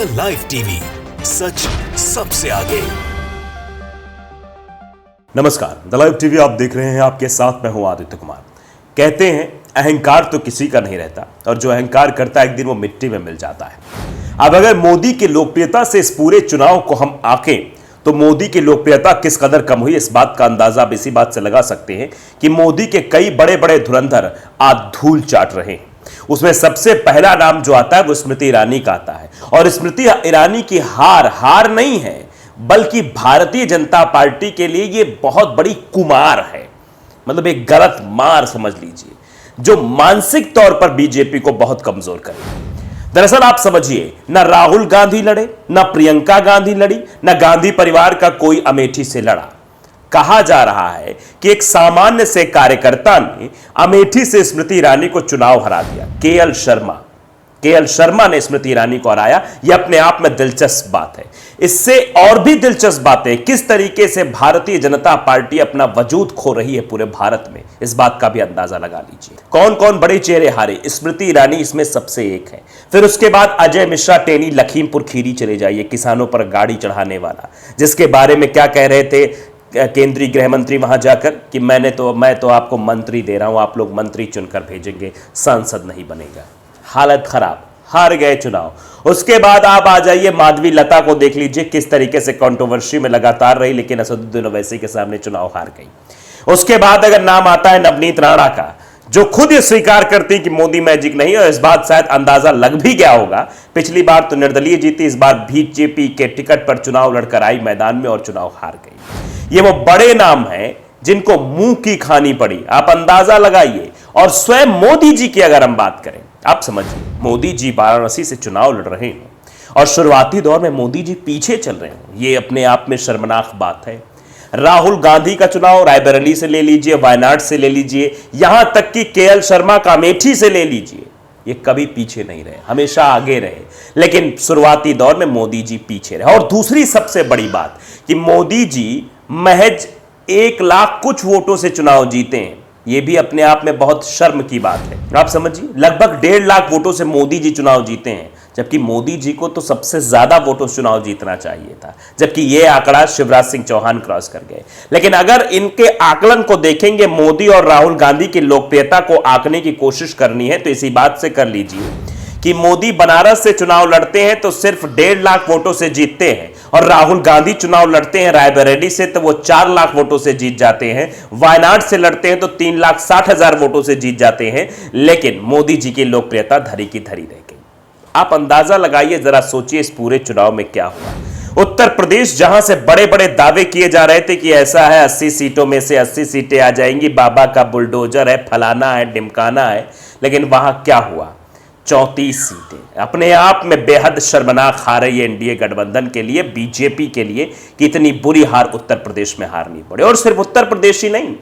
The live TV, सच सबसे आगे। नमस्कार, द लाइव टीवी आप देख रहे हैं। आपके साथ मैं हूं आदित्य कुमार। कहते हैं अहंकार तो किसी का नहीं रहता और जो अहंकार करता है एक दिन वो मिट्टी में मिल जाता है। अब अगर मोदी की लोकप्रियता से इस पूरे चुनाव को हम आंकें तो मोदी की लोकप्रियता किस कदर कम हुई, इस बात का अंदाजा आप इसी बात से लगा सकते हैं कि मोदी के कई बड़े बड़े धुरंधर आज धूल चाट रहे हैं। उसमें सबसे पहला नाम जो आता है वो स्मृति ईरानी का आता है। और स्मृति ईरानी की हार नहीं है, बल्कि भारतीय जनता पार्टी के लिए ये बहुत बड़ी कुमार है, मतलब एक गलत मार समझ लीजिए, जो मानसिक तौर पर बीजेपी को बहुत कमजोर करे। दरअसल आप समझिए, ना राहुल गांधी लड़े, ना प्रियंका गांधी लड़ी, ना गांधी परिवार का कोई अमेठी से लड़ा। कहा जा रहा है कि एक सामान्य से कार्यकर्ता ने अमेठी से स्मृति ईरानी को चुनाव हरा दिया। केएल शर्मा ने स्मृति ईरानी को हराया। यह अपने आप में दिलचस्प बात है। इससे और भी दिलचस्प बात है किस तरीके से भारतीय जनता पार्टी अपना वजूद खो रही है पूरे भारत में, इस बात का भी अंदाजा लगा लीजिए। कौन कौन बड़े चेहरे हारे, स्मृति ईरानी इसमें सबसे एक है। फिर उसके बाद अजय मिश्रा टेनी लखीमपुर खीरी चले जाइए, किसानों पर गाड़ी चढ़ाने वाला, जिसके बारे में क्या कह रहे थे केंद्रीय गृह मंत्री वहां जाकर कि मैं तो आपको मंत्री दे रहा हूं, आप लोग मंत्री चुनकर भेजेंगे, सांसद नहीं बनेगा। हालत खराब, हार गए चुनाव। उसके बाद आप आ जाइए माधवी लता को देख लीजिए, किस तरीके से कंट्रोवर्सी में लगातार रही, लेकिन असदुद्दीन ओवैसी के सामने चुनाव हार गई। उसके बाद अगर नाम आता है नवनीत राणा का, जो खुद ये स्वीकार करती कि मोदी मैजिक नहीं, और इस बात शायद अंदाजा लग भी गया होगा। पिछली बार तो निर्दलीय जीती, इस बार बीजेपी के टिकट पर चुनाव लड़कर आई मैदान में और चुनाव हार गई। ये वो बड़े नाम हैं जिनको मुंह की खानी पड़ी, आप अंदाजा लगाइए। और स्वयं मोदी जी की अगर हम बात करें, आप समझिए, मोदी जी वाराणसी से चुनाव लड़ रहे हैं और शुरुआती दौर में मोदी जी पीछे चल रहे हैं, ये अपने आप में शर्मनाक बात है। राहुल गांधी का चुनाव रायबरेली से ले लीजिए, वायनाड से ले लीजिए, यहां तक कि केएल शर्मा का अमेठी से ले लीजिए, ये कभी पीछे नहीं रहे, हमेशा आगे रहे। लेकिन शुरुआती दौर में मोदी जी पीछे रहे। और दूसरी सबसे बड़ी बात कि मोदी जी महज 1 लाख कुछ वोटों से चुनाव जीते हैं, ये भी अपने आप में बहुत शर्म की बात है। आप समझिए, लगभग 1.5 लाख वोटों से मोदी जी चुनाव जीते हैं, जबकि मोदी जी को तो सबसे ज्यादा वोटों से चुनाव जीतना चाहिए था, जबकि यह आंकड़ा शिवराज सिंह चौहान क्रॉस कर गए। लेकिन अगर इनके आकलन को देखेंगे, मोदी और राहुल गांधी की लोकप्रियता को आंकने की कोशिश करनी है तो इसी बात से कर लीजिए कि मोदी बनारस से चुनाव लड़ते हैं तो सिर्फ 1.5 लाख वोटों से जीतते हैं, और राहुल गांधी चुनाव लड़ते हैं रायबरेली से तो वो 4 लाख वोटों से जीत जाते हैं, वायनाड से लड़ते हैं तो 3,60,000 वोटों से जीत जाते हैं। लेकिन मोदी जी की लोकप्रियता धरी की धरी रह गई। आप अंदाजा लगाइए, जरा सोचिए इस पूरे चुनाव में क्या हुआ। उत्तर प्रदेश, जहां से बड़े बड़े दावे किए जा रहे थे कि ऐसा है 80 सीटों में से 80 सीटें आ जाएंगी, बाबा का बुलडोजर है, फलाना है, ढिमकाना है, लेकिन वहां क्या हुआ, 34 सीटें। अपने आप में बेहद शर्मनाक हार है ये एनडीए गठबंधन के लिए, बीजेपी के लिए, कि इतनी बुरी हार उत्तर प्रदेश में हारनी पड़े। और सिर्फ उत्तर प्रदेश ही नहीं,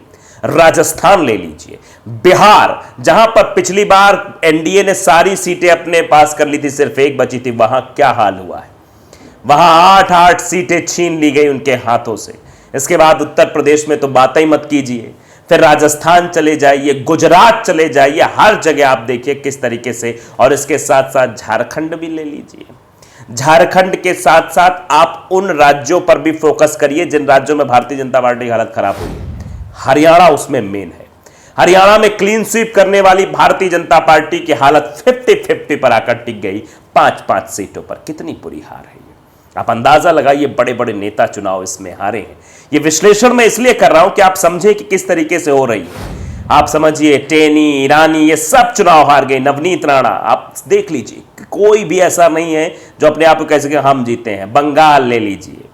राजस्थान ले लीजिए, बिहार, जहां पर पिछली बार एनडीए ने सारी सीटें अपने पास कर ली थी, सिर्फ एक बची थी, वहां क्या हाल हुआ है, वहां 8 सीटें छीन ली गई उनके हाथों से। इसके बाद उत्तर प्रदेश में तो बात ही मत कीजिए। फिर राजस्थान चले जाइए, गुजरात चले जाइए, हर जगह आप देखिए किस तरीके से। और इसके साथ साथ झारखंड भी ले लीजिए। झारखंड के साथ साथ आप उन राज्यों पर भी फोकस करिए जिन राज्यों में भारतीय जनता पार्टी की हालत खराब हुई है। हरियाणा उसमें मेन है। हरियाणा में क्लीन स्वीप करने वाली भारतीय जनता पार्टी की हालत 50-50 पर आकर टिक गई, 5-5 सीटों पर। कितनी बुरी हार है ये, आप अंदाजा लगाइए। बड़े बड़े नेता चुनाव इसमें हारे हैं। ये विश्लेषण मैं इसलिए कर रहा हूं कि आप समझे कि किस तरीके से हो रही है। आप समझिए, टेनी, ईरानी, ये सब चुनाव हार गए, नवनीत राणा, आप देख लीजिए, कोई भी ऐसा नहीं है जो अपने आप को कह सके हम जीते हैं। बंगाल ले लीजिए,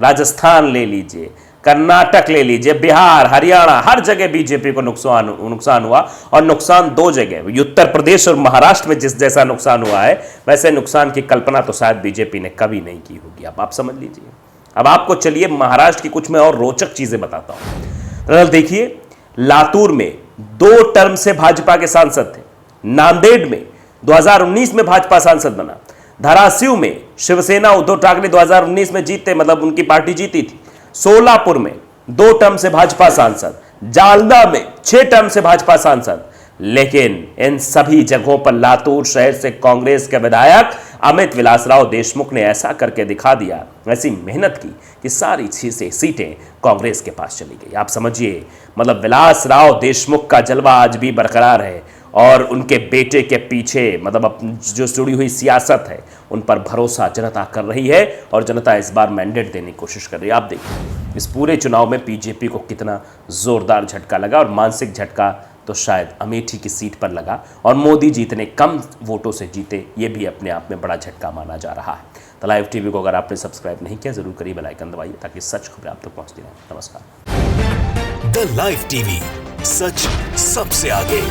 राजस्थान ले लीजिए, कर्नाटक ले लीजिए, बिहार, हरियाणा, हर जगह बीजेपी को नुकसान हुआ। और नुकसान 2 जगह, उत्तर प्रदेश और महाराष्ट्र में जिस जैसा नुकसान हुआ है, वैसे नुकसान की कल्पना तो शायद बीजेपी ने कभी नहीं की होगी। आप समझ लीजिए। अब आपको चलिए महाराष्ट्र की कुछ मैं और रोचक चीजें बताता हूं। देखिए, लातूर में 2 टर्म से भाजपा के सांसद थे। नांदेड़ में 2019 में भाजपा सांसद बना। धारासिव में शिवसेना उद्धव ठाकरे 2019 में जीते, मतलब उनकी पार्टी जीती थी। सोलापुर में 2 टर्म से भाजपा सांसद, जालना में 6 टर्म से भाजपा सांसद, लेकिन इन सभी जगहों पर लातूर शहर से कांग्रेस के विधायक अमित विलासराव देशमुख ने ऐसा करके दिखा दिया, ऐसी मेहनत की कि सारी सीटें कांग्रेस के पास चली गई। आप समझिए, मतलब विलासराव देशमुख का जलवा आज भी बरकरार है और उनके बेटे के पीछे मतलब जो जुड़ी हुई सियासत है उन पर भरोसा जनता कर रही है और जनता इस बार मैंडेट देने की कोशिश कर रही है। आप देखिए इस पूरे चुनाव में बीजेपी को कितना जोरदार झटका लगा और मानसिक झटका तो शायद अमेठी की सीट पर लगा और मोदी जी इतने कम वोटों से जीते, ये भी अपने आप में बड़ा झटका माना जा रहा है। तो लाइव टीवी को अगर आपने सब्सक्राइब नहीं किया जरूर करिए, बेल आइकन दबाइए ताकि सच खबरें आप तक पहुंचती रहें। नमस्कार। द लाइव टीवी, सच सबसे आगे।